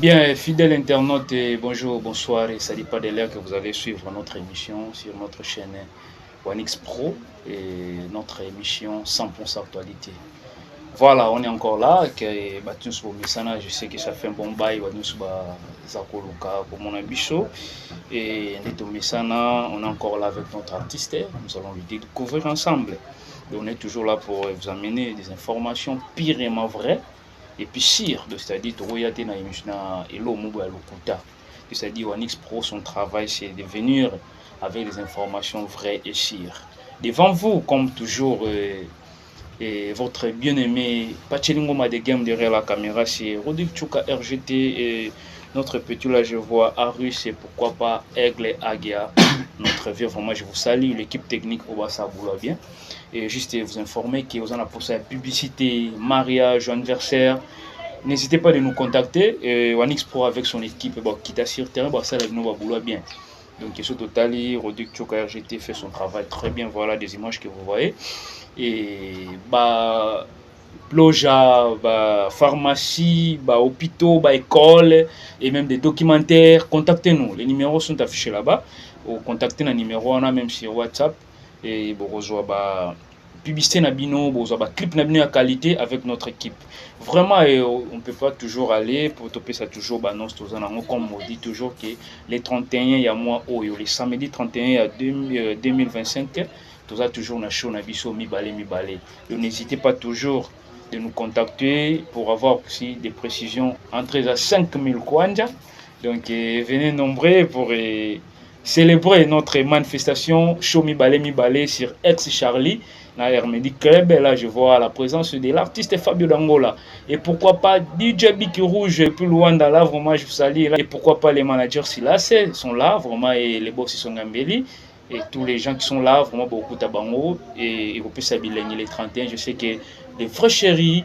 Bien, fidèles internautes, bonjour, bonsoir, et ça dépend de l'heure que vous allez suivre notre émission sur notre chaîne OneX Pro et notre émission 100% actualité. Voilà, on est encore là, je sais que ça fait un bon bail, on est encore là avec notre artiste, nous allons lui découvrir ensemble. Et on est toujours là pour vous amener des informations purement vraies. Et puis sire, c'est-à-dire c'est-à-dire OneX Pro, son travail c'est de venir avec des informations vraies et sire. Devant vous, comme toujours, votre bien-aimé Pachelingoma de Game derrière la caméra, c'est Rodrigue Tchouka RGT et notre petit là je vois Arus et pourquoi pas Aigle et Agia. Notre vieux, vraiment je vous salue, l'équipe technique au Bassa boula bien. Et juste vous informer que vous en avez pour ça publicité, mariage, anniversaire. N'hésitez pas de nous contacter. OneX Pro avec son équipe qui t'a sur terrain, ça avec nous va boulot bien. Donc ce total, Rodrigue Tchouka RGT fait son travail très bien. Voilà des images que vous voyez. Et loja, pharmacie, hôpitaux, école et même des documentaires. Contactez-nous. Les numéros sont affichés là-bas. Ou contactez le numéro, on a même sur WhatsApp. Et publicité nabino, clip nabino à qualité avec notre équipe. Vraiment, on ne peut pas toujours aller pour toper ça toujours. Comme on dit toujours que les 31, il y a moi, les samedi 31 2025, tout ça toujours na show nabiso mi balé. Donc n'hésitez pas toujours de nous contacter pour avoir aussi des précisions entre à 5000 kwanja. Donc venez nombreux pour célébrer notre manifestation show mi balé sur ex Charlie na Hermedi Club. Et là je vois la présence de l'artiste Fabio Dangola et pourquoi pas DJ Biki Rouge plus loin dans là, vraiment je vous salue là. Et pourquoi pas les managers Silas sont là vraiment et les boss sont Gambeli et tous les gens qui sont là vraiment beaucoup tabango et vous pouvez s'habiller les 31. Je sais que les vrais chéris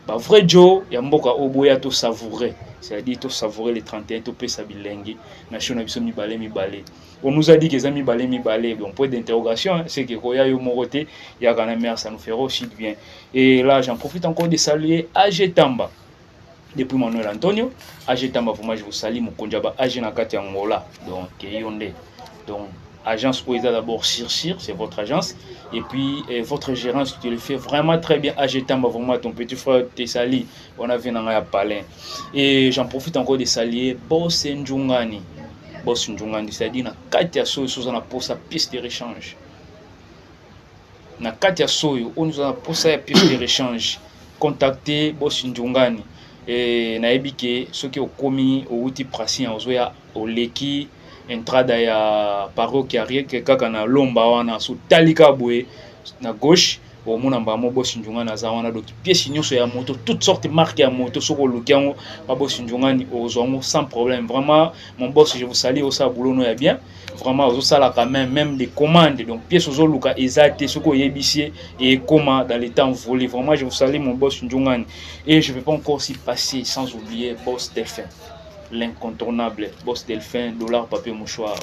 vrai Joe ya mboka oboya to savourer, c'est-à-dire to savourer les 31 to pe sabilengi national biso mi balé. On nous a dit que les amis balé bon point d'interrogation c'est que koya yo moroté ya kana mère ça nous fera aussi du bien. Et là j'en profite encore de saluer AG Tamba depuis Manuel Antonio. AG Tamba pour moi je vous salue mon konjaba AG nakati Angola donc yonde donc agence Poéza d'abord Sir, c'est votre agence. Et puis votre gérance, tu le fais vraiment très bien. Agetamba, vraiment ton petit frère Tessali, on a vu dans la palin. Et j'en profite encore de saluer Boss Njungani. Boss Njungani, c'est-à-dire na Katia Soyo, on a pour sa piste de rechange. Na Katia Soyo, on nous a pour sa piste de rechange. Contactez Boss Njungani. Et na ebike, ceux qui ont commis au outil prassi en Zoya, au Leki, entrada ya parokia rieke kaka na lomba wana so talika boye na gauche au mona mbamo boss Njungani na zawana donc pièce nyonso ya moto toutes sortes marques ya moto soko lukiango ba boss Njungani ozongo sans problème. Vraiment mon boss je vous salue au sa boulot no ya bien vraiment au sala quand même des commandes donc pièces ozo luka ezate soko yebisie et comment dans les temps volés. Vraiment je vous salue mon boss Njungani. Et je vais pas encore s'y passer sans oublier boss Delphin, l'incontournable boss Delphin, dollar, papier, mouchoir.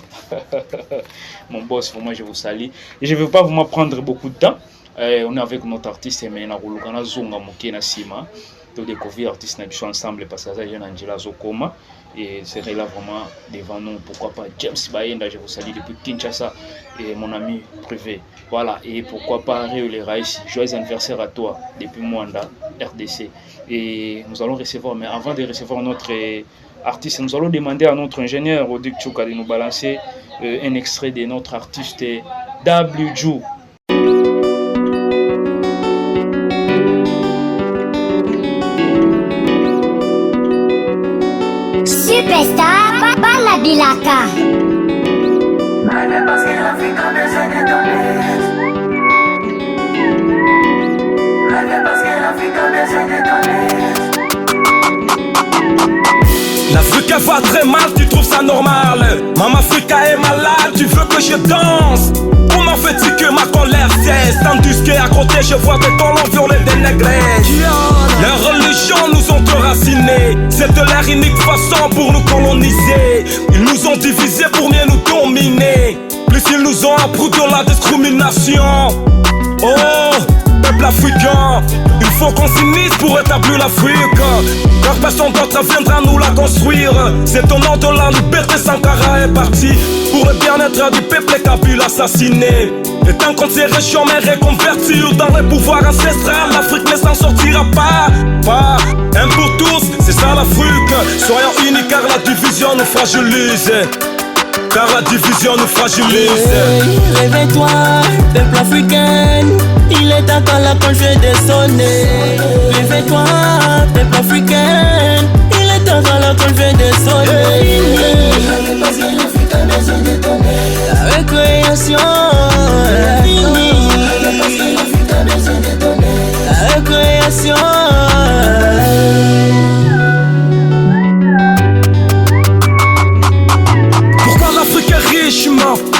Mon boss, vraiment, je vous salue. Et je ne vais pas vous prendre beaucoup de temps. On est avec notre artiste, mais on a Zonga Moké na Sima. De découvrir l'artiste Nabiso ensemble parce que ça, j'ai Angela Zokoma. Et c'est là vraiment devant nous. Pourquoi pas James Bayenda, je vous salue depuis Kinshasa, et mon ami privé. Voilà, et pourquoi pas Réo Les Raïs, joyeux anniversaire à toi depuis Mwanda, RDC. Et nous allons recevoir, mais avant de recevoir notre artiste, nous allons demander à notre ingénieur Rodrigue Tchouka de nous balancer un extrait de notre artiste WJU. Superstar Balabilaka. L'Afrique va très mal, tu trouves ça normal. Maman Africa est malade, tu veux que je danse. Comment fais-tu que ma colère cesse? Tandis qu'à côté je vois des colons violets des négrés. Les religions nous ont enracinés. C'est de leur unique façon pour nous coloniser. Ils nous ont divisés pour mieux nous dominer. Plus ils nous ont appris de la discrimination. Oh, peuple africain. Il faut qu'on s'unisse pour établir l'Afrique, car personne d'autre viendra nous la construire. C'est au nom de la liberté, Sankara est parti pour le bien-être du peuple et Kabila assassiné. Et tant qu'on ces régions mais reconvertir dans les pouvoirs ancestrales, l'Afrique ne s'en sortira pas. Un pour tous, c'est ça l'Afrique. Soyons unis car la division nous fragilise. Car la division nous fragilise. Réveille-toi, peuple africain. Il est temps quand la cloche de sonner. Réveille-toi, peuple africain. Il est temps quand la cloche de sonner. Parce que l'Afrique a besoin de donner. La récréation. Parce que l'Afrique a besoin de donner. La récréation.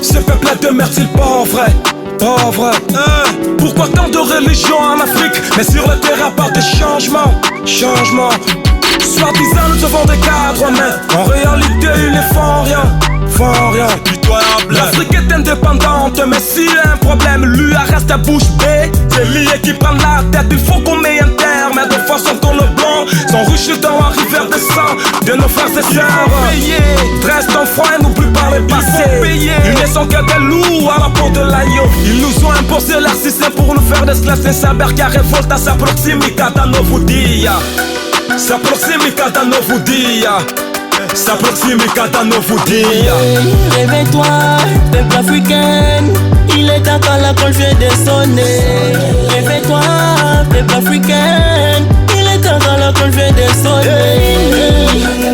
Ce peuple demeure-t-il pauvre? Pourquoi tant de religions en Afrique, mais sur le terrain pas de changement? Soi-disant nous avons des cadres, mais en réalité ils ne font rien. L'Afrique est indépendante, mais s'il y a un problème, lui reste à bouche bée. C'est lui qui prend la tête, il faut qu'on mette un terme. De façon qu'on le blanc sont riches dans la rivière de sang de nos frères et sœurs. Reste en froid et n'oublie pas le passé. Ils ne sont que des loups à la peau de l'agneau. Ils nous ont imposé leur système pour nous faire des esclaves sans saber qu'à révolte à sa proximité dans nos dia. Sa proximité dans nos dia. Sa proximité dans nos dia. Réveille-toi, peuple africain. Il est temps quand la cloche de sonner. Réveille-toi, peuple africain. Il est temps quand la cloche de sonner.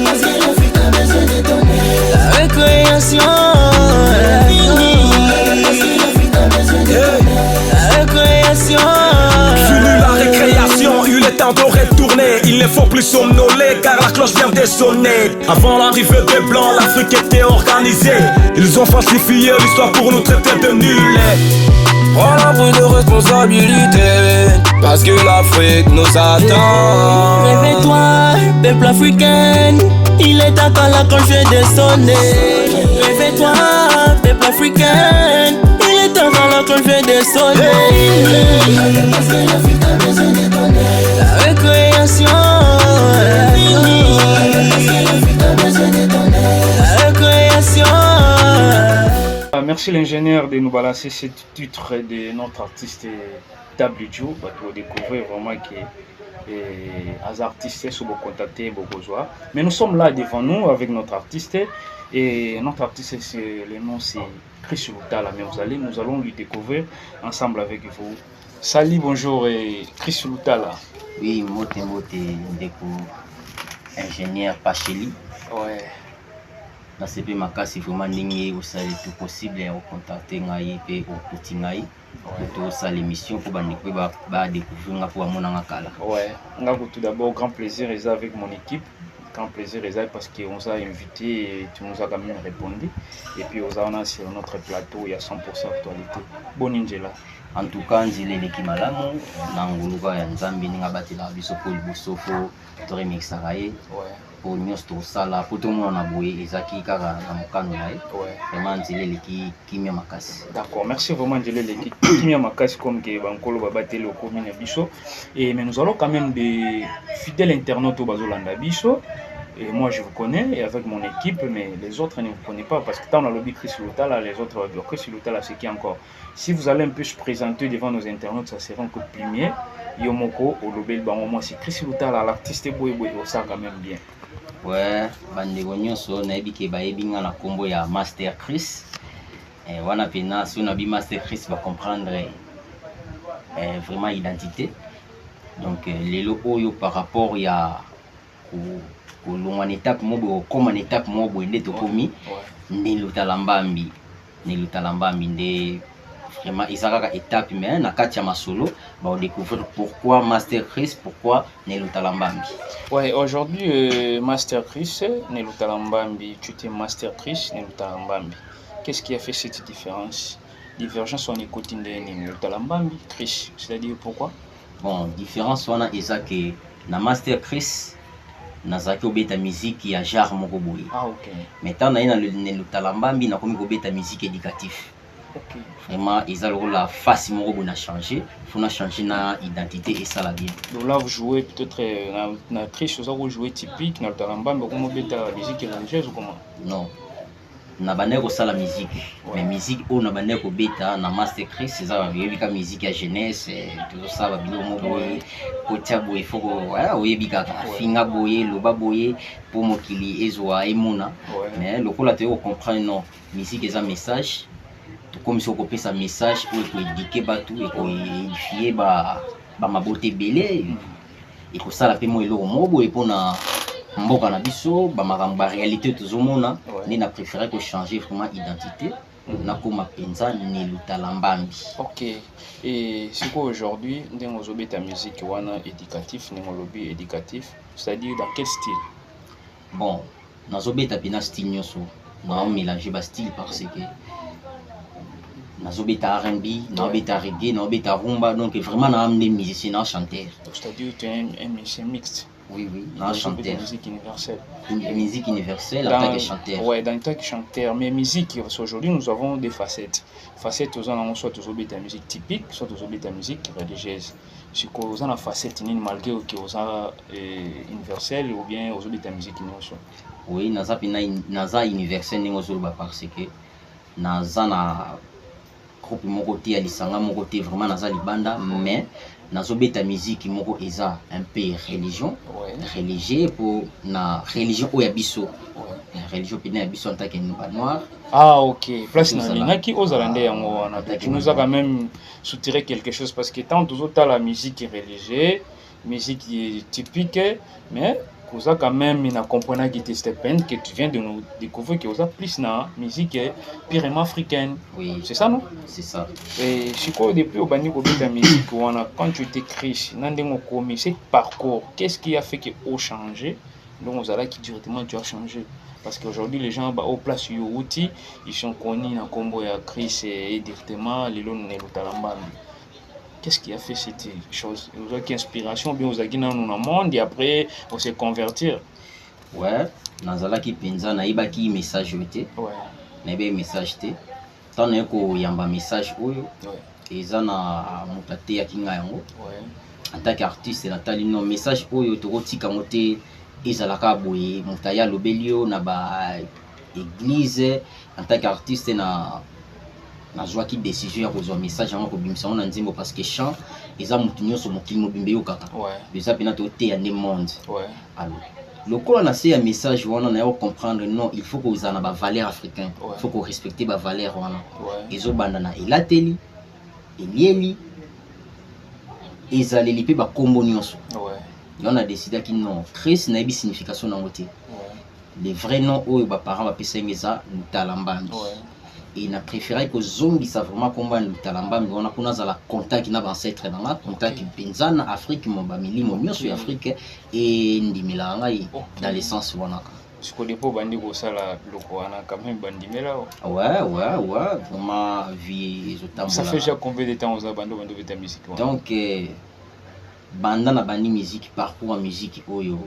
Parce que l'Afrique a besoin de donner. La récréation. Parce que l'Afrique a besoin de donner. La récréation. Fini la récréation, il est temps de retourner. Il ne faut plus somnoler car la cloche vient de sonner. Avant l'arrivée des blancs, l'Afrique était organisée. Ils ont falsifié l'histoire pour nous traiter de nuls. Prends la prise de responsabilité, parce que l'Afrique nous attend. Réveille-toi, peuple africain. Il est temps quand la cloche de sonner. Réveille-toi, peuple africain. Il est temps quand la cloche de sonner. Parce que l'Afrique a besoin de donner. La récréation. Parce que l'Afrique a besoin de donner. La récréation. Merci l'ingénieur de nous balancer ce titre de notre artiste WJO pour découvrir vraiment que les artistes sont contactés besoin. Mais nous sommes là devant nous avec notre artiste et notre artiste le nom c'est Chris Lutala. Mais nous allons lui découvrir ensemble avec vous. Salut, bonjour Chris Lutala. Oui, mote ndeko ingénieur Pacheli. Ouais. Na CP makasi vraiment ndenge osali tout possible au contacter ngai pe au kuti ngai pour ça l'émission pour bandeko ba découvrir nga pour mona kala. Ouais, nga tout d'abord grand plaisir et avec mon équipe. Grand plaisir et parce qu'on nous a invité et tu nous as quand même répondu et puis on a sur notre plateau il y a 100% actualité. Bon Angela. En tout cas, nzile leki malamu na nguluka ya nzambi ninga batela biso ko libosofo to remixaka ye. Ouais. Pour nyos to sala pour tout monde na boye ezaki kaka na mokano na ye. Ouais. Vraiment nzile leki kimia makasi. D'accord, merci vraiment nzile leki kimia makasi comme que bankolo babateli okomina biso et mais nous allons quand même des fidèles internautes au bazolanda biso. Et moi je vous connais et avec mon équipe, mais les autres ne vous connaissent pas parce que tant on a lobby Chris Lutala, les autres vont dire Chris Lutala c'est qui encore. Si vous allez un peu se présenter devant nos internautes, ça sera un coup de premier. Yomoko, au lobby, moi c'est Chris Lutala, l'artiste boy ça quand même bien. Ouais, bandeko nyonso nayebi ke bayebi nga na kombo ya Master Chris. Wana pena si on a bi Master Chris va comprendre vraiment identité. Donc lelo oyo par rapport ya en étape mobo comme en étape mobo nde tokomi ne lutalambambi nde vraiment isaka étape mais na kati ya masolo ba on découvrir pourquoi Master Chris, pourquoi ne lutalambambi. Ouais, aujourd'hui Master Chris ne lutalambambi, tu t'es Master Chris ne lutalambambi. Qu'est-ce qui a fait cette différence? Divergence on écoute ne lutalambambi Chris, c'est-à-dire pourquoi? Bon, différence wana ezaka na Master Chris nazaki obeta musique ya genre moko boye. Ah OK. Maintenant na ina le lutalambambi na komi obeta musique éducatif. Ok. Vraiment, ils ont la face à changer. Il faut changer na identité et ça la bien. Donc là, vous jouez peut-être na triche, vous jouez typique, na talamba, mais comment bêta musique religieuse ou comment? Non. Na bande ko sala musique. Mais musique o na bande ko beta na Master Chris, c'est ça la musique à jeunesse, tout ça va bilo mo boye, ko tia boye foko, voilà, oyebika finga boye, loba boye pour mokili ezwa emuna. Mais le kola te ko comprendre non, musique est un message. Comme si on copie sa message pour éduquer batu et pour édifier ba ma beauté belé et pour ça la paix moi le mobo et pour na mboka na biso ba ma réalité tozomona ni na préféré que changer vraiment identité na koma penza ni lutalambambi. OK. Et c'est quoi aujourd'hui ndenge ozobe ta musique wana éducatif ndenge lobby éducatif, c'est-à-dire dans quel style? Bon, nazobeta pina style nyoso na mélanger ba style parce que nazobeta R&B, nazobeta reggae, nazobeta rumba, donc vraiment na amené musicien, na chanteur. C'est-à-dire tu es un musicien mixte. Oui, na chanteur. Musique universelle. Musique universelle en tant que chanteur. Ouais, dans tant que chanteur. Mais musique, parce qu'aujourd'hui nous avons des facettes. Facettes, nous avons soit ta musique typique, soit ta musique religieuse. Si vous avez une facette, malgré que vous avez universelle ou bien vous avez ta musique universelle. Oui, naza universelle parce que naza na groupe mon côté à lisanga mon côté vraiment naza libanda mais nazobeta musique moko eza un peu religion religieux pour na religion oyabiso religion pina yabiso en tant que noir. Ah ok, place na linaki ozalande yango wana tu nous as quand même soutiré quelque chose parce que tant toujours la musique religieuse, musique typique mais vous avez quand même une comprenant qui peine que tu viens de nous découvrir que vous avez plus na musique purement africaine. Oui. C'est ça non? C'est ça. Et je crois depuis au bani la musique quand tu t'écris nandengo komi ce parcours, qu'est-ce qui a fait que au changé? Donc vous allez qui directement tu as changé parce qu'aujourd'hui les gens au place youti ils sont connus na combo ya Chris et directement les lots ne lutalamba. Qu'est-ce qui a fait cette chose? Vous avez inspiration, bien vous avez dit dans le monde et après on s'est convertir. Ouais, nazala ki penza na ibaki message yote. Ouais. Na ibe message te. Tant na ko yamba message oyo. Ouais. Eza na mutate ya kinga yango. Ouais. En tant qu'artiste na tali no message oyo to kotika mote ezalaka boye mutaya lobelio na ba église en tant qu'artiste na joie qui décision ya kozwa message yango ko bimisa na nzimbo parce que chant eza mutu nyonso mokili mobimbe yo kaka. Ouais. Bisa pena to te ya ne monde. Ouais. Alors le quoi on a ces message wana na yo comprendre non il faut que vous en ba valeur africain. Il faut que respecter ba valeur wana. Ouais. Ezo banda na elateli elieli ezaleli pe ba kombo nyonso. Ouais. Et on a décidé que non Chris na bi signification na ngote. Ouais. Les vrais noms oyo ba parents ba pesengeza lutalambambi. Ouais. Et na préféré que zongi ça vraiment combat lutalambambi on a kuna za la contact na ancêtre na contact penzana Afrique mon bamili mon nyonso Afrique et ndimela ngai dans le sens wana. Je connais pas bandi ko sala loko wana quand même bandimela. Ouais vraiment vie ezotambola. Ça fait déjà combien de temps vous avez bando ta musique? Donc banda na bandi musique parcours en musique oyo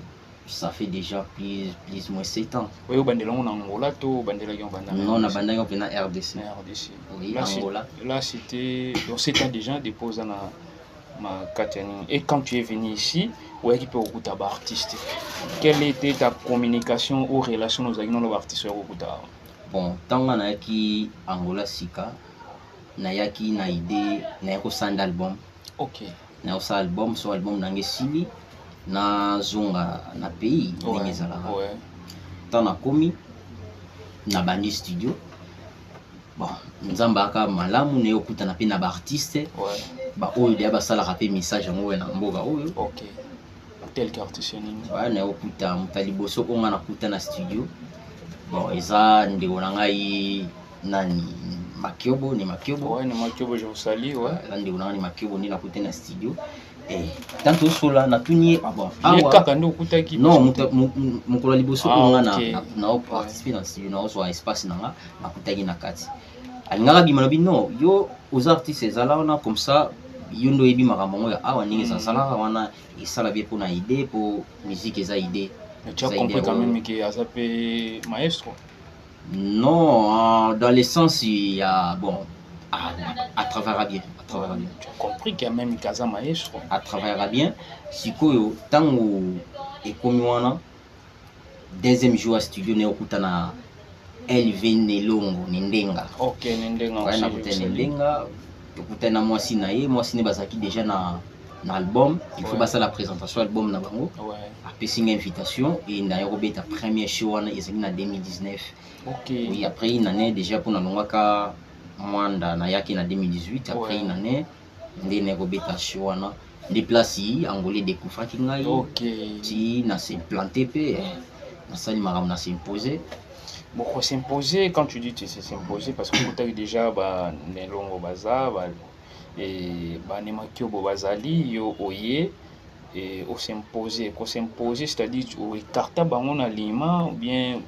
ça fait déjà plus moins 7 ans. Oui, au bandela on Angola to bandela qui on banda. Non, na banda on na RDC. RDC. Oui, Angola. Là c'était donc 7 ans déjà déposé na ma Katiani. Et quand tu es venu ici, ouais qui peut okuta ba artiste. Quelle était ta communication ou relation aux agents artistes okuta? Bon, tant na ki Angola sika na yaki na idée na ko sand album. OK. Na ko album so album nange sili na zonga na pays ndenge ezalaka. Ouais. Tant na komi na bandi studio. Bon, nzamba aka malamu na yokutana pe na ba artiste. Ouais. Ba oyo dia ba sala rapé message ngo na mboka oyo. OK. Tel qu'artiste nini? Ouais, na yokuta mutaliboso onga na kuta na studio. Bon, eza ndeko na ngai nani Makiobo ni Makiobo. Ouais, ni Makiobo je vous salue, ouais. Ndeko na ngai Makiobo ni na kuta na studio. Tanto sola na tuni aba kaka ndo kutaki non mukolo liboso onga na participer dans studio na so espace nanga na kutaki na kati alingaka bima na bino yo aux artistes ezala wana comme ça yo ndo yebi makambo ngo ya awa ningi sala wana isala bien pour na idée pour musique eza idée. Mais tu as compris quand même que Azape maestro? Non, dans le sens il y a bon à travers bien. Tu as compris qu'il y a même Kaza Maestro. À travers bien. Sikoyo, tant et comme wana, deuxième jour à studio, ne okutana LV Nelongo, Nendenga. Ok, Nendenga. Ouais, na Nendenga. Okutana moi si bazaki déjà na album. Il faut passer la présentation album na bango. Ouais. Après une invitation et na Yorobé ta première show en 2019. Ok. Oui, après une année déjà pour na longaka Mwanda na yaki na 2018. Après une année, ndé na Yorobé ta show na déplacé angolais découvert qui ngai. Ok. Ti na s'implanter pe na sali maram na s'imposer. Bon, s'imposer quand tu dis tu sais s'imposer parce que tu as déjà ba Nelongo baza et banemaki obo bazali yo oye et au s'imposer c'est-à-dire au écarter bango na lima ou bien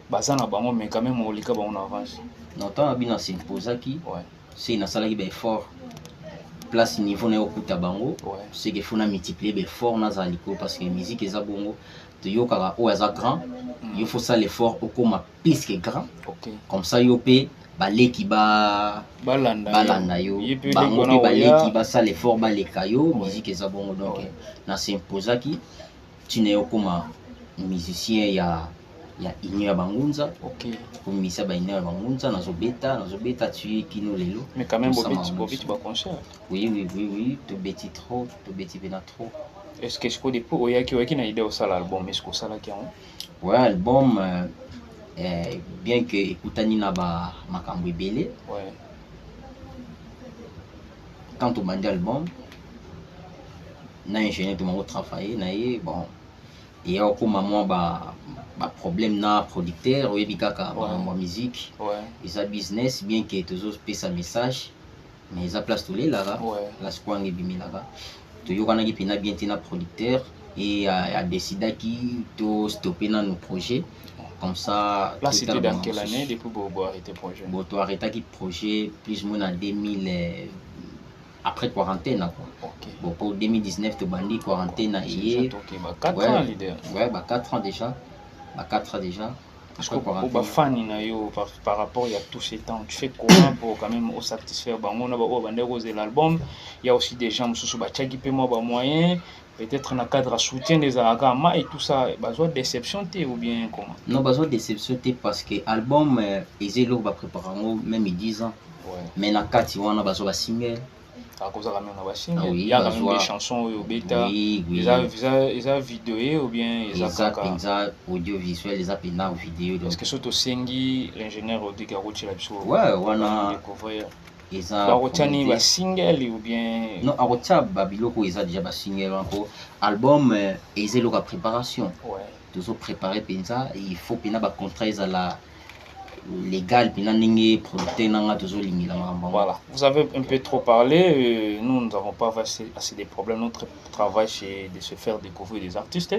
baza na bango mais quand même au lika bango na avance. Non tant abina s'imposer qui c'est na sala ki ba effort place niveau na okuta bango c'est que faut na multiplier be fort na zaliko parce que musique eza bongo to yo kaka o eza grand il faut ça l'effort au koma plus que grand. Comme ça yo pe baleki balanda yo bango pe baleki ba ça l'effort baleka yo musique eza bongo donc na s'imposa ki tu ne okoma musicien ya Inyo ya Bangunza. Pour misa ba Inyo ya Bangunza nazo beta tu kino lelo. Mais quand même bobiti ba concert. Oui, to beti trop, to beti bena trop. Est-ce que je peux dire pour oyaki na idée au sala album est-ce que ça là qui on? Ouais, album bien que écoutani na ba makambo ebele. Ouais. Quand on bandi album na ingénieur de mon travail na bon et au moment ba problème na producteur oyebi kaka ba musique. Isa business bien que toujours pesa message mais isa place tous les là la squang et bimi là. To yo kana ki pina bien tina producteur et a décidé qui to stopper dans nos projets comme ça. Là c'était dans quelle année depuis pour arrêter projet? Bon to arrêter qui projet plus ou moins en 2000 après quarantaine quoi. Bon pour 2019 to bandi quarantaine et 4 ans leader. Ouais, 4 ans déjà. 4 ans déjà. Parce que pour fan par rapport à tous ces temps, tu fais comment pour quand même satisfaire l'album? Il y a aussi des gens qui paient moyen, peut-être dans le cadre de soutien des Aragama et tout ça, besoin de déception ou bien comment? Non, besoin de déception parce que l'album ils ont préparé même 10 ans. Mais dans 4 ans on a besoin de single. Il y a quand même des chansons au bêta, ils ont vidéo ou bien ils ont audiovisuel, ils ont vidéo. Est-ce que c'est aussi l'ingénieur au Digarouchi là-dessus? Ouais, on a découvert. Ils ont single ou bien non, à Rocha Babiloko ils ont déjà un single encore. Album ils ont la préparation. Ouais. Toujours préparer penza, il faut pina ba contrat ils la légal voilà, vous avez un peu trop parlé, nous n'avons pas assez de problèmes, notre travail c'est de se faire découvrir des artistes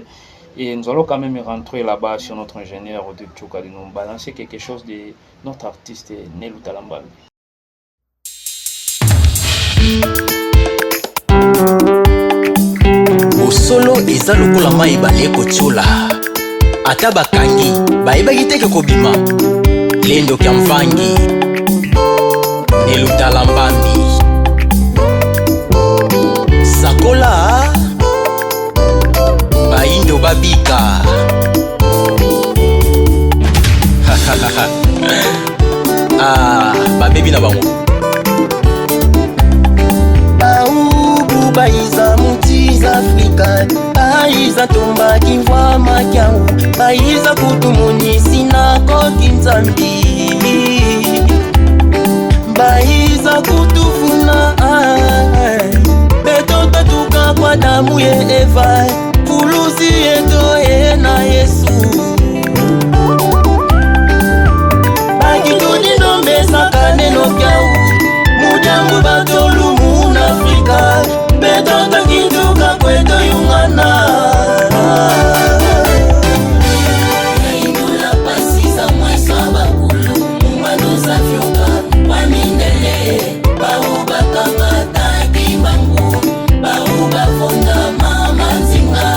et nous allons quand même rentrer là-bas sur notre ingénieur de Tchoka de nous balancer quelque chose de notre artiste Nelou Talambal. Au solo eza lokola mai bale kochola ata bakangi bayebaki te kobima Lendo Kiamvangi Nelou Talambambi Sakola Baindo Babika Ah, babebi na bango Baubu baiza mutis Afrika Baiza tomba kivwa makiangu Baiza kutumunisi na koki nzambi Baiza kutufuna Betoto tuka kwa damu ye Eva Fulusi yeto ye na Yesu Bakituni nombe saka neno kiau Mujambu batolu muna Afrika Betoto kintuka kweto yungana Fonda mama nzinga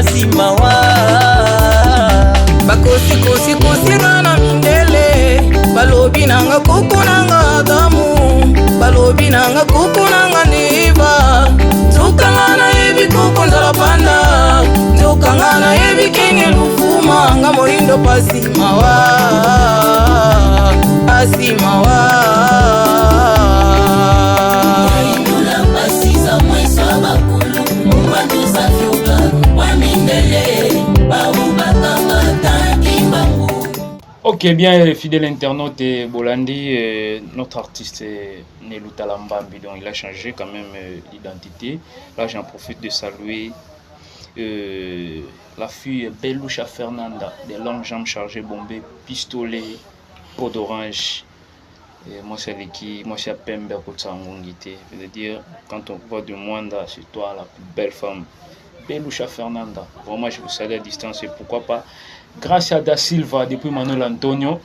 pasi mawa bakosi kosi kosi na mindele balobi nanga kuku nanga damu balobi nanga kuku nanga niva tukanga na yebi kuku nzala panda tukanga na yebi kenge lufuma nga moindo pasi mawa pasi mawa Ok, bien, fidèle internaute et Bolandi, notre artiste Nelou Talambambi, donc il a changé quand même d'identité. Là, j'en profite de saluer la fille Beloucha Fernanda, des longues jambes chargées, bombées, pistolet, peau d'orange. Moi, c'est l'équipe, moi, c'est Pembe Kotsangongité. C'est-à-dire, quand on voit de Mwanda, c'est toi la plus belle femme. Beloucha Fernanda. Vraiment, je vous salue à distance et pourquoi pas. Gracia da Silva, depuis Manuel Antonio.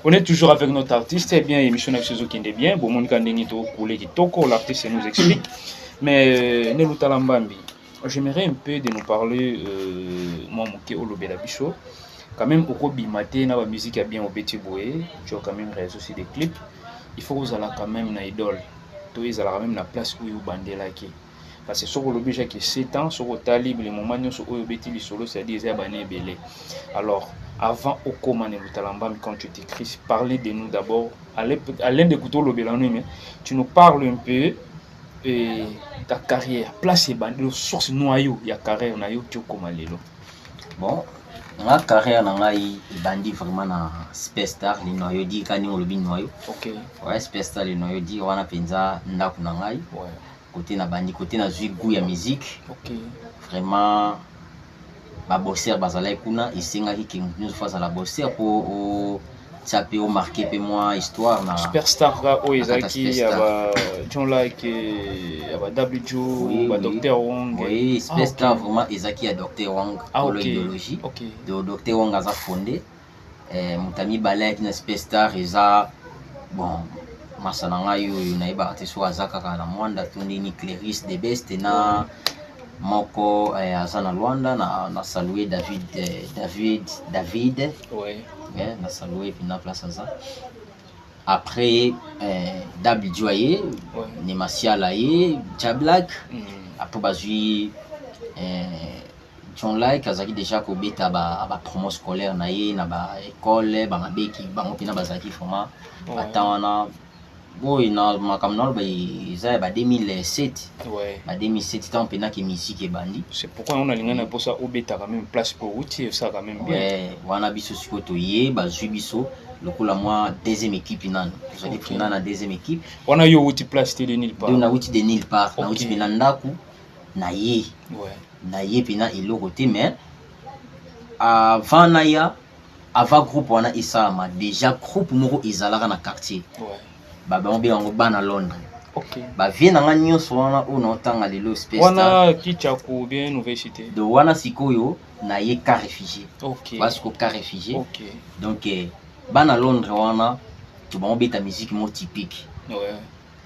On est toujours avec notre artiste. Eh bien, émission Naxuzo qui est bien. Bon, mon candidat coulé qui toko, l'artiste nous explique. Mais, Nelou Talambambi, j'aimerais un peu de nous parler, moi, Mouké Olobela Bicho. Quand même, au Kobi Maté, la musique est bien au Betty Boué. Tu as quand même réalisé aussi des clips. Il faut que vous ayez quand même une idole. Tu as quand même la place où vous bandez là. Parce que sur le budget qui est 7 ans, sur le talib, les moments où vous êtes solo, c'est-à-dire que vous êtes belé. Alors, avant au commande de Talambam, quand tu t'écris, parlez de nous d'abord. À l'aide de Couteau Lobelano, tu nous parles un peu de ta carrière. Place et bandé, source noyau, il y a carrière noyau, tu comment l'élo. Bon, ma carrière il bandit vraiment dans Space Star, les noyaux dit quand on le bin noyau. Ok. Ouais, Space Star, les noyaux dit on a penza ndaku nangai. Ouais. Côté na bandi, côté na zui goût ya musique. Ok. Vraiment, ba bosser bazala kuna isenga ki nous face à la bosser pour taper au marquer pe moi histoire na Superstar o ezaki ya ba John Like ya ba WJO ba Dr Wong. Oui, Superstar vraiment ezaki ya Dr Wong pour l'idéologie. OK. De Dr Wong a fondé mutami balai na Superstar eza bon masananga yo naiba artiste wa zaka kana mwanda tundi ni Clarice de Best na moko azana Luanda na saluer David ouais na saluer pina place ça après WJoye ni Masiala ye Jablak après bazui John Like azaki déjà ko beta ba promo scolaire na ye na ba école ba mabeki bango pina bazaki format batawana oui, na makamnol ba isa ba 2007. Ouais. Ba 2007 tant pena que musique et bandi. C'est pourquoi on a lingana pour ça obeta quand même place pour routier ça quand même bien. Ouais, wana biso sikoto ye ba zubiso lokola moi deuxième équipe nan. Vous allez prendre na deuxième équipe. On a yo outil place de nulle part. On a outil de nulle part, na outil pena ndaku na ye. Ouais. Na ye pena elo côté mais avant na ya avant groupe wana isama déjà groupe moko izalaka na quartier. Ouais. Baba on bien en bas à Londres. Ok. Ba vient na nyonso wana o no tanga lelo Space Star. Wana kichako bien université. Do wana sikoyo na ye ka réfugié. Ok. Parce que ka réfugié. Ok. Donc bana Londres wana tu ba obeta musique mo typique. Ouais.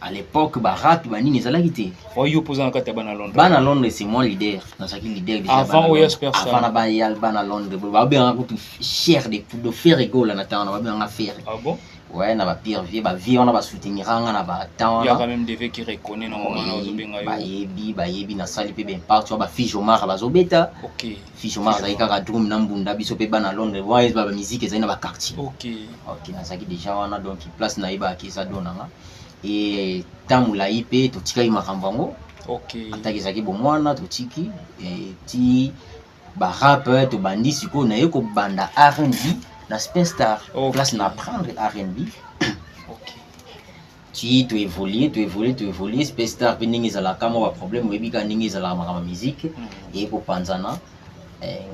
À l'époque ba rap ba nini ezalaki te. Oyo posa nkata bana Londres. Bana Londres c'est moi leader. Na saki leader déjà. Avant Oyo Space Star. Avant na ba yal bana Londres. Ba bien ko cher de faire rigole na tana ba bien faire. Ah bon? Ouais, na ba pire vie on a ba soutenir nga na ba temps. Il y a quand même des vieux qui reconnaissent na moment na ozobenga yo. Ba yebi na sali pe ben partout ba fille Jomar ba zobeta. OK. Fille Jomar za ikaka drum na mbunda biso pe bana Londres. Ouais, ba musique ezali na ba quartier. OK. OK, na saki déjà wana donc place na iba ki sa donanga. Et tamula ipe to tika imakambo ngo. OK. Ataki zaki bo mwana to tiki et ti ba rap to bandi siko na yeko banda R&B na Space Star. Place na prendre R&B. OK. Tu évolues Space Star pendingi za la kama wa problème webi ka ndingi za la makama musique et pour panzana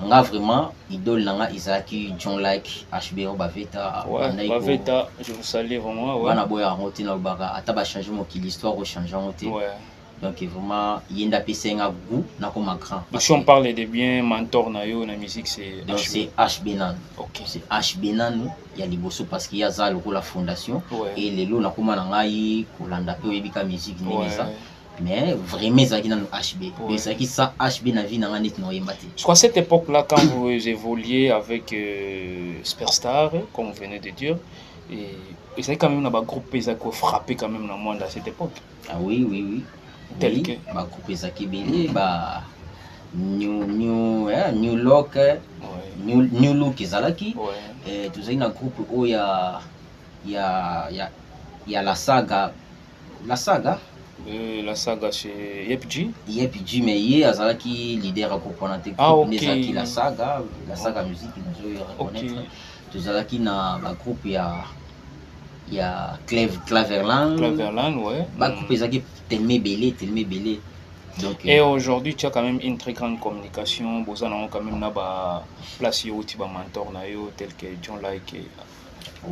nga vraiment idole nanga Isaki John Like HBO baveta baveta je vous salue vraiment ouais bana boya ngoti na baka ata ba changer mon l'histoire au changer ngoti ouais donc vraiment yenda pesenga goût na comme grand si on parle de bien mentor na yo na musique c'est donc c'est HB Nan. OK c'est HB Nan ya liboso parce qu'il y a ça la fondation ouais. et lelo na kuma na ngai kolanda pe yebika musique nini ça mais vraiment ça qui dans HB mais ça qui ça HB na vie na net no yembati. Je crois à cette époque là quand vous évoluiez avec Superstar comme vous venez de dire et c'est quand même un groupe pesa qui frappé quand même dans le monde à cette époque. Ah oui tel que ba groupe pesa qui belé ba new look new look ezalaki et tout ça une groupe où il y a la saga la saga chez Yepji mais il y a Zalaki leader à Koponate qui la saga musique nous reconnaître tout Zalaki na la groupe il y a Claverland ouais ba groupe Zaki tellement belé donc et aujourd'hui tu as quand même une très grande communication bozana quand même na ba place yo ti ba mentor na yo tel que John Like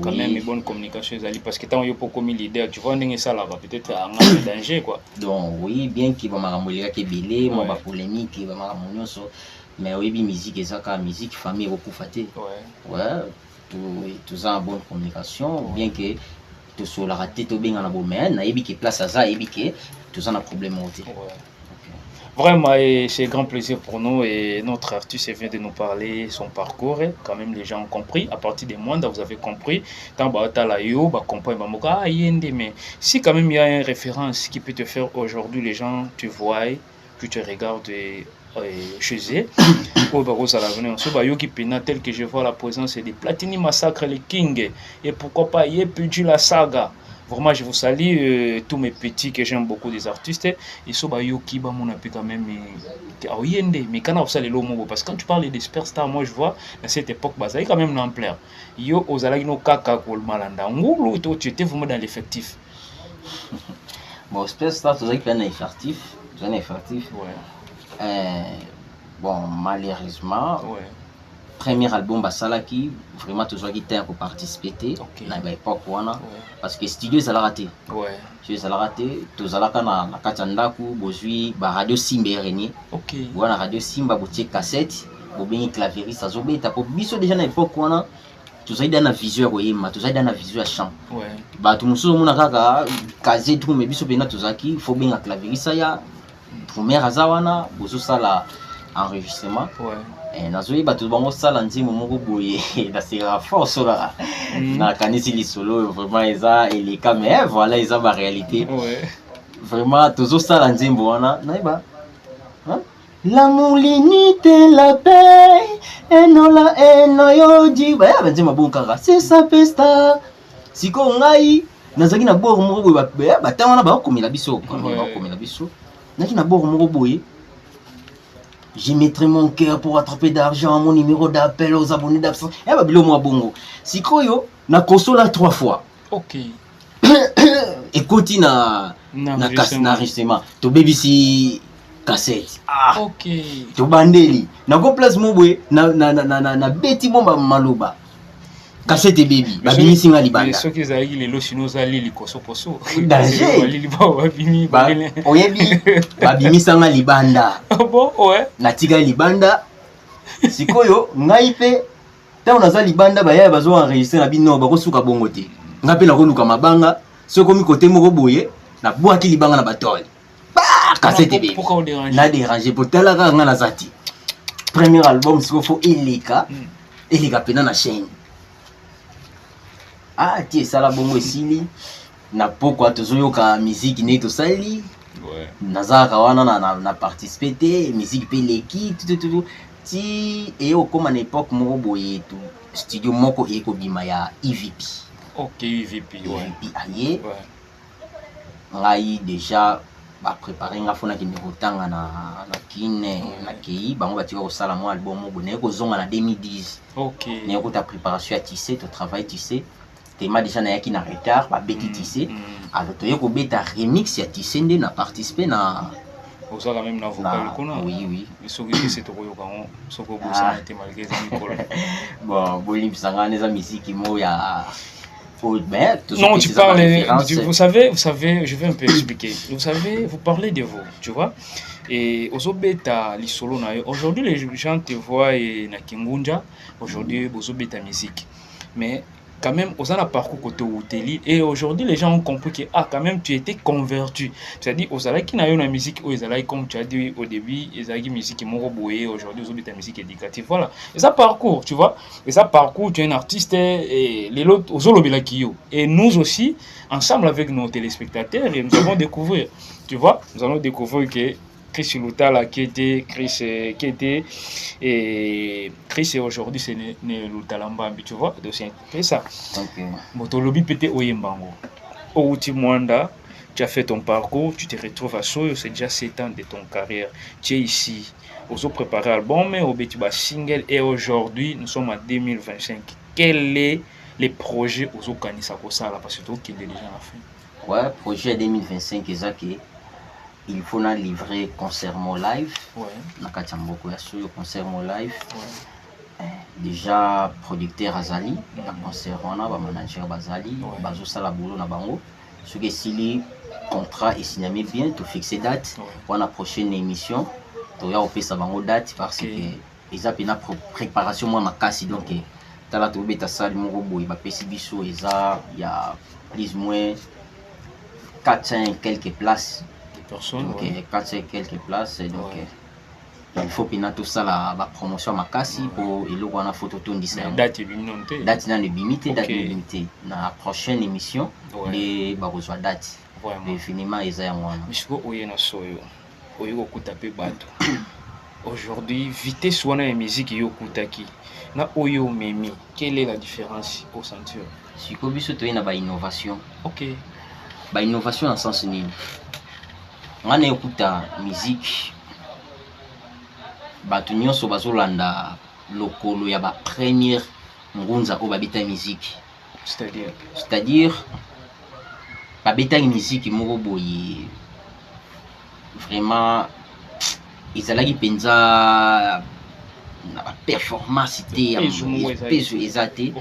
quand même une bonne communication parce que tant yo pour comme leader tu vois ndenge ça là peut-être un danger quoi. Donc oui bien qu'il va marambolira ke belé moi ba polémique ba maramonyoso mais oui bi musique ezaka musique famille beaucoup faté tout ça en bonne communication bien que tout sur la raté to bien na bo mais na yebi ke place ça yebi ke tout ça na problème monté. Vraiment, c'est un grand plaisir pour nous et notre artiste vient de nous parler son parcours. Quand même, les gens ont compris. À partir des mois, vous avez compris. Mais si quand même il y a une référence qui peut te faire aujourd'hui, les gens te voient, puis te regardent chez eux. Tel que je vois la présence des Platini Massacre, les King. Et pourquoi pas Yepji la saga. Vraiment, je vous salue, tous mes petits que j'aime beaucoup des artistes. Ils sont yoki, mon appui quand même. Mais quand on sait les lots, parce que quand tu parles des superstars, moi je vois, à cette époque, ça est quand même l'ampleur. Yo, aux alagino kaka, kol malanda. Tu étais vraiment dans l'effectif. Bon, superstar, tu sais qu'il y a un effectif. Bon, malheureusement. Premier album Basalaki vraiment toujours qui tient pour participer na l'époque parce que studio ça l'a raté tous alaka na katandaku bozui ba radio Simba Renier wana radio Simba botie cassette bobeni clavieriste azobeta po biso déjà na époque wana tous aida na visuel oyema tous aida na visuel champ ba tout muso mona kaka cassette tout mais biso pena tozaki faut bien clavieriste ya première azawana bozo sala enregistrement nazoyi bato bango sala nzimbo moko boye nasera force là na kanisi lisolo vraiment eza eleka mais voilà eza ba réalité vraiment tozo sala nzimbo wana naiba l'amour l'unité la paix et non la haine yo di ba nzimbo bon kaka c'est ça pesta siko ngai nazaki na boro moko boye batanga na ba komela biso naki na boro moko boye. Je mettrai mon cœur pour attraper d'argent, mon numéro d'appel aux abonnés d'absence. Eh bah, bilo moi bongo. Si koyo, na console 3 fois. Ok. Écoute, na enregistrement. To baby si cassette. Ok. To bandeli. Na go place mo boy, na beti bomba maloba. Cassette baby. Babini singa libanda. Ceux qui zaï les losino zali li koso. Danger. Oyebi. Babimi sanga libanda. Bon, ouais. Na tiga libanda. Sikoyo ngai pe ta onaza libanda ba ya bazo enregistrer na bino ba ko suka bongo te. Nga pe na ko luka mabanga, soko mi côté moko boye na boaki libanga na batole. Ba cassette baby. Pourquoi on dérange? Na déranger pour tala ka nga na zati. Premier album siko fo eleka pena na chaîne. Tie sala bongo esili na poko tozoyoka musique ne to sali nazaka wana na participer te musique pe leki tout ti et au comme à l'époque moko boye tout studio moko eko bima ya EVP. OK, EVP aye ngai déjà ba préparer nga fona ki ndekotanga na kine na kei bango batika ko sala mo album moko ne ko zonga na 2010. OK. Ne ko ta préparation à tisser to travail tisser. Tema déjà na yaki na retard ba beti tissé alors to yeko beta remix ya tissé nde na participer na oza quand même na vocal kuna oui soki c'est to koyoka on soko bosa na te malgré ça Nicole bon bolim sanga neza musique mo ya non, tu parles, vous savez, je vais un peu expliquer. Vous parlez de vous, tu vois. Et Ozobeta Lisolo na aujourd'hui les gens te voient na Kingunja, aujourd'hui Ozobeta musique. Mais quand même, aux a parcours côté Outeli. Et aujourd'hui, les gens ont compris que, quand même, tu étais converti. C'est-à-dire, aux a qui n'a eu la musique, aux a comme tu as dit au début, ils ont une musique qui m'ont reboué, aujourd'hui, ils ont ta musique éducative. Voilà. Et ça parcours, tu vois. Et ça parcours, tu es un artiste, et les autres, aux Olobela Kiyo. Et nous aussi, ensemble avec nos téléspectateurs, et nous allons découvrir, tu vois, nous allons découvrir que Chris Lutala qui était et Chris aujourd'hui c'est ne Lutala Mbambi, tu vois, donc c'est ça. Motolobi pété Oyembango. Outi Mwanda, tu as fait ton parcours, tu te retrouves à Soyo, c'est déjà 7 ans de ton carrière. Tu es ici, aux autres préparé album, au Betiba single, et aujourd'hui nous sommes en 2025. Quel est les projets aux autres Kanisa Kosala, parce que toi qui est déjà la fin? Ouais, projet 2025 exactement. Il faut livrer concert mon live. Ouais. Nakati Mboko ya Soyo concert mon live. Ouais. Déjà producteur Azali, la concert wana ba manager Bazali, bazo sala boulot na bango. Ce que si contrat est signé bien, tu fixer date pour la prochaine émission. Tu as opé sa bango date parce que ils a une préparation moi makasi donc tala to beta sali moko boy ba pesi biso il y a plus ou moins 400 quelques places. Personnes, donc 400 quelques places donc il faut pina tout ça la promotion makasi pour il y a une photo tout ndisa date limitée date limitée na prochaine émission les barozwa date définitivement ils ont moi misiko oyena Soyo oyiko kutape bato aujourd'hui vitesse wana ya musique yo kutaki na oyo memi quelle est la différence au sentir siko biso to ina ba innovation ba innovation en sens nini ngana ekuta musique bato nyonso bazolanda lokolo ya ba première ngunza o babita musique c'est-à-dire babita musique moko boye vraiment ezalaki penza na ba performance te peso ezate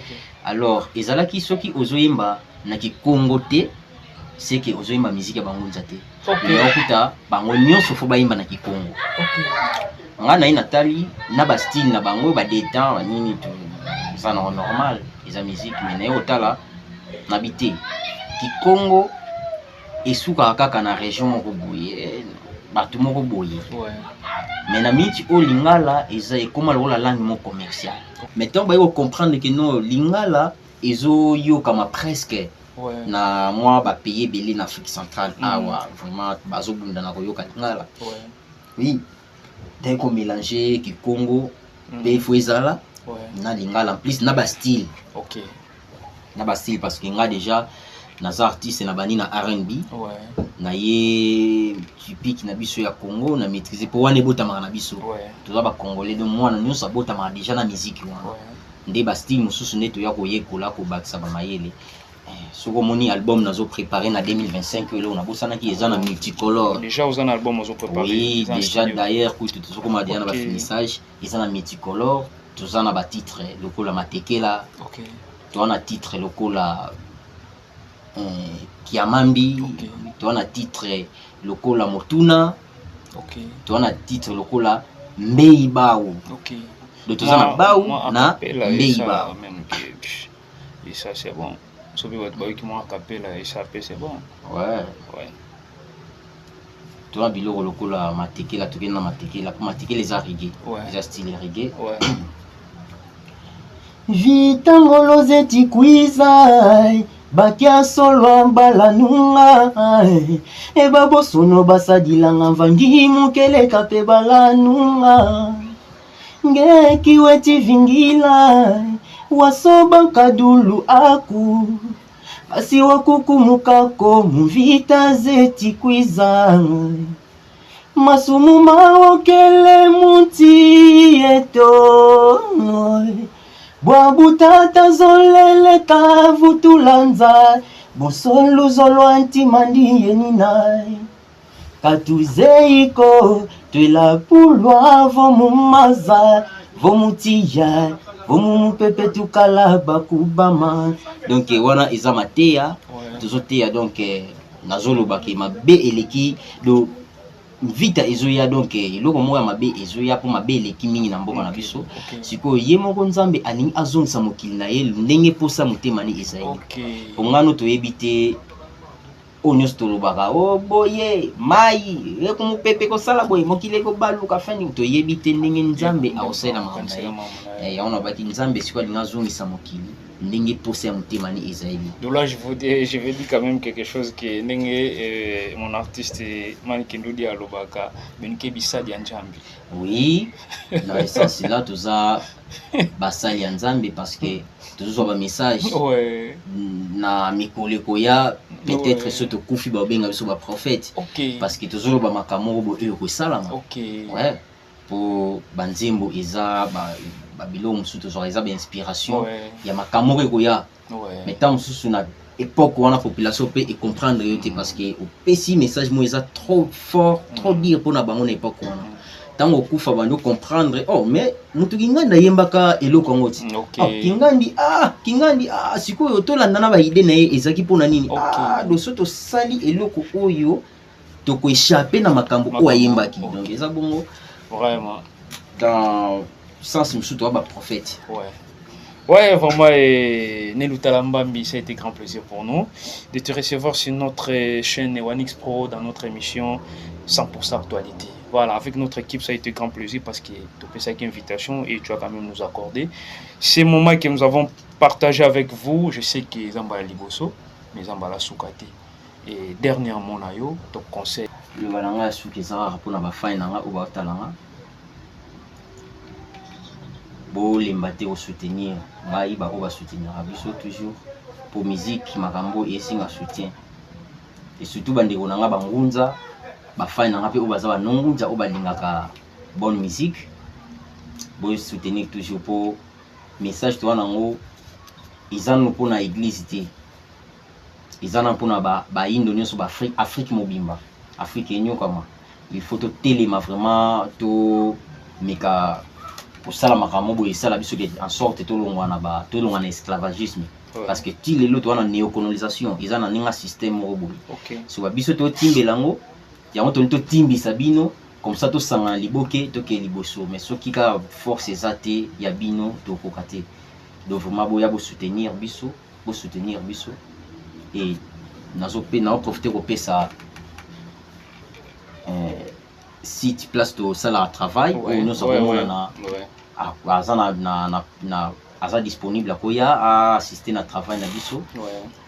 alors ezalaki soki ozoyemba na Kikongo te c'est que ozoyemba musique ya bangunza te mais okuta bango nyonso fo bayemba na Kikongo nga na Nathalie na ba style na bango ba détend nini tout ça normal eza musique mais na otala na bité Kikongo esuka kaka na région moko boye bato moko boye mais na miti o lingala eza ekoma lokola langue moko commerciale mais tant ba comprendre que non lingala ezo yo kama presque na moi ba payer belé en Afrique centrale vraiment bazo bunda na koyoka lingala oui dès qu'on mélanger Kikongo pe Fouezala na lingala en plus na ba style na ba style parce que nga déjà naza artiste na bani na R&B na ye typique na biso ya Congo na maîtriser pour wane botama na biso to ba congolais de moi na nyonso botama déjà na musique wana nde ba style mususu neto ya koyekola ko bakisa ba mayele soko moni album nazo préparé na 2025 là on a bossana qui est en multicolore déjà aux un album nazo préparé oui déjà d'ailleurs pour tout soko ma déjà na ba finissage ils en multicolore tous en ba titre lokola matekela to na titre lokola Kiamambi to na titre lokola Motuna to na titre lokola Mbeibao de tous en baou na Mbeibao et ça c'est bon sauf que qui m'a capella et ça c'est bon toi biloko lokola matekela to na matekela pour matekela les reggae les style reggae vitangolo zeti kuizai bakia solo mbala nunga e babo sono basadilanga vangi mukeleka pe bala nunga ngeki weti vingila wasoba kadulu aku basi wakukumukako muvita zeti kuizanga masumu maokele muti eto Bwabutata zolele kavutulanza Bosolu zolo antimandi yeninai Katuzeiko Tuela pulwa vomumaza Vomutiya Vomupepe tukala bakubama donc wana eza mateya tozoteya donc nazolo baki mabe eleki do vita ezoya donc eloko moko ya mabe ezoya po mabe eleki mingi na mboka na biso sikoyo ye moko nzambe alingi azongisa mokili na ye ndenge posa motema ni ezali ongano toyebi te oyo nyonso tolobaka boye mai ekomopepe kosala boye mokili ekobaluka fani toyebi te ndenge nzambe akosalela makambo na ye yango nabaki nzambe sikoyo alingi azongisa mokili ndenge posa ya motema ni ezali. Donc là je vais dire quand même quelque chose que ndenge mon artiste Mani Kindudi alobaka benike bisadi ya nzambe. Oui, na essence là toza basali ya nzambe parce que tozozwa ba message na mikoleko ya peut-être ceux tokufi babenga biso ba prophète parce que tozoloba makambo oyo kosalama. Ouais, pour banzembo eza babilo mususu tozwa eza ba inspiration ya makambo ekoya. Mais tant mususu na époque où la population peut comprendre parce que au PC message moi est trop fort trop dire pour na bango na époque tant au kufa bando comprendre oh mais mutu kinganda yembaka eloko ngoti kingandi sikoyo tolanda na ba idée na ye ezaki pona nini do soto sali eloko oyo to ko échapper na makambo o ayembaki donc eza bongo vraiment dans sens mususu ba prophète. Ouais, vraiment, Nelou Talambambi, ça a été grand plaisir pour nous de te recevoir sur notre chaîne Wanix Pro dans notre émission 100% actualité. Voilà, avec notre équipe, ça a été grand plaisir parce que tu as fait cette invitation et tu as quand même nous accordé ces moments que nous avons partagés avec vous. Je sais que Zambala Liboso, mais Zambala Soukati. Et dernièrement, ton conseil. Le Valanga Soukizara pour la Fainanga ou Batalanga. Bo lembate au soutenir bayi ba o ba soutenir abiso toujours pour musique makambo esinga soutien et surtout bandeko nanga bangunza ba fan nanga pe o baza banongunza o balingaka bonne musique bo soutenir toujours pour message to nango izano pona église te izana pona ba indonien so ba Afrique mobimba Afrique enyo kama il faut to téléma vraiment to meka pour ça la makambo et ça la biso en sorte tout le esclavagisme parce que ti lelo to na néocolonisation ils ont un système robo so ba biso to timbelango ya on to timbi sabino comme ça to sanga liboke to ke liboso mais so ki ka force ezate ya bino to kokate donc vraiment boya bo soutenir biso et nazo pe na profiter ko pesa site place to sala travail ou nous savons aza disponible koya a assister na travail na biso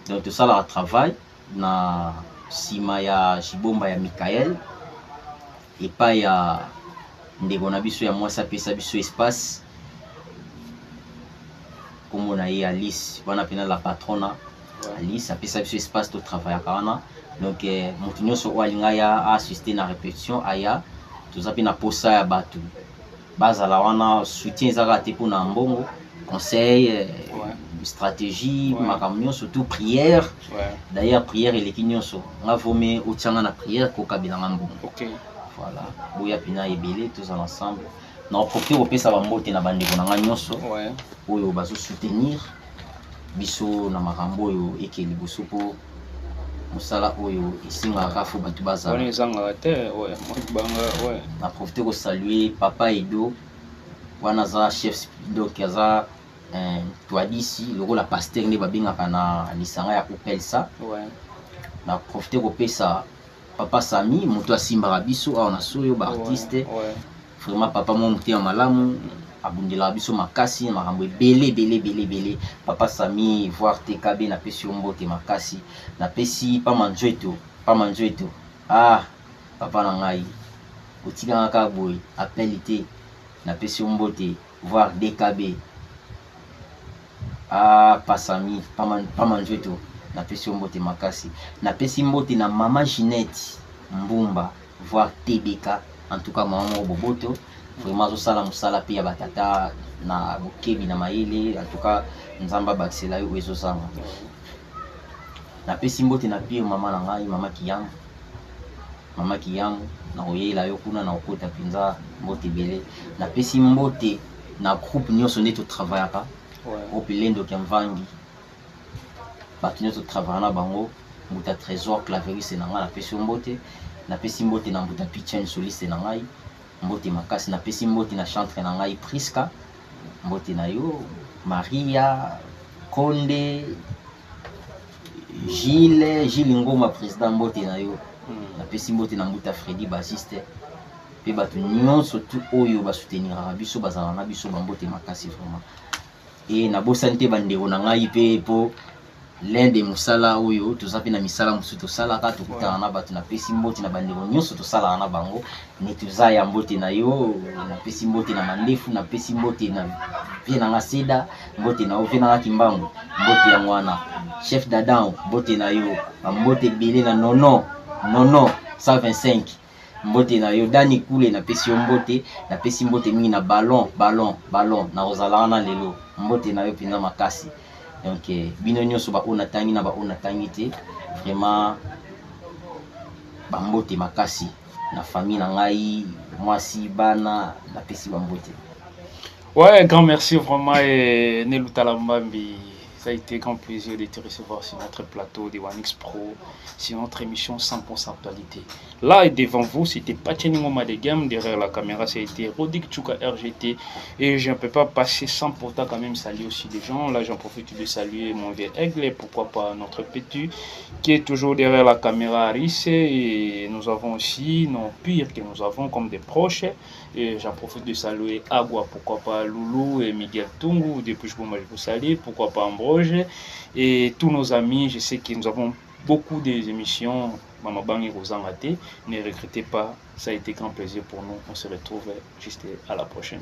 donc to sala travail na sima ya Jibomba ya Michael et pas ya ndeko na biso ya mwasa pesa biso espace comme on a eu Alice wana pena la patrona Alice a pesa biso espace to travail kana donc mutu nyonso o alinga ya assister na répétition aya tozapi na posa ya batu bazala wana soutien ezaka te mpona mbongo conseil stratégie makambo nyonso surtout prière d'ailleurs prière eleki nyonso nga vome otianga na prière kokabilanga mbongo voilà boya pina ebele tozala ensemble na profite kopesa bambote na bandeko na nga nyonso oyo bazo soutenir biso na makambo oyo eke liboso po musala oyo isingaka fo batu bazala on ezanga te na profiter ko saluer papa Edo wana za chef donc aza toadisi loko la pasteur ne babingaka na lisanga ya kopelsa na profiter ko pesa papa Sami moto asimbaka biso awa na soyo ba artiste vraiment papa mo muté malamu abundela biso makasi makambo belé papa Sami voir TKB na pesi mbote makasi na pesi pa manjoeto papa na ngai otika ka boy appelité na pesi mbote voir DKB pa Sami pa manjoeto na pesi mbote makasi na pesi mbote na mama Ginette Mbumba voir TBK en tout cas maman Boboto vraiment zo sala musala pe ya batata na bokebi na mayele en tout cas nzamba baksela yo ezo sanga na pesi mbote na pie mama na ngai mama Kiyam na oyela yo kuna na okota pinza mbote belé na pesi mbote na groupe nyonso ne to travaillaka opilendo kemvangi batu nyonso travailla na bango muta trésor claveris na nga na pesi mbote napesi mbote na mbuta Pichen soliste na ngai mbote makasi napesi mbote na chantre na ngai Priska mbote na yo Maria Konde Gilles Ngoma président mbote na yo napesi mbote na mbuta Freddy bassiste pe bato nyonso tout oyo basoutenira biso bazala na biso bambote makasi vraiment et na bosante bandeko na ngai pe po l'un des musala oyo toza pe na misala musu tosala ka tokutana na bato na pesi mbote na bandeko nyonso tosala na bango ne toza ya mbote na yo na pesi mbote na mandefu na pesi mbote na pe na ngaseda mbote na ofe na kimbangu mbote ya mwana chef d'Adam mbote na yo mbote belé na nono 125 mbote na yo Dani Kule na pesi yo mbote na pesi mbote mingi na ballon na ozala na lelo mbote na yo pina makasi donc bino nyonso ba ona tangi na ba ona tangi te vraiment ba mbote makasi na famille na ngai mwasi bana na pesi ba mbote. Ouais, grand merci vraiment et Nelutala Mbambi. Ça a été un grand plaisir de te recevoir sur notre plateau de Wanix Pro, sur notre émission 100% actualité. Là, devant vous, c'était Pacheningo Madegam, derrière la caméra, ça a été Rodik Tchouka RGT. Et je ne peux pas passer sans pourtant quand même saluer aussi des gens. Là, j'en profite de saluer mon vieux Aigle, et pourquoi pas notre petit, qui est toujours derrière la caméra Aris. Et nous avons aussi nos pires que nous avons comme des proches. Et j'en profite de saluer Agua, pourquoi pas Loulou et Miguel Tungu, depuis que je vous salue, pourquoi pas Ambroise. Et tous nos amis, je sais que nous avons beaucoup d'émissions, Maman Bang et Rosangate. Ne regrettez pas, ça a été un grand plaisir pour nous. On se retrouve juste à la prochaine.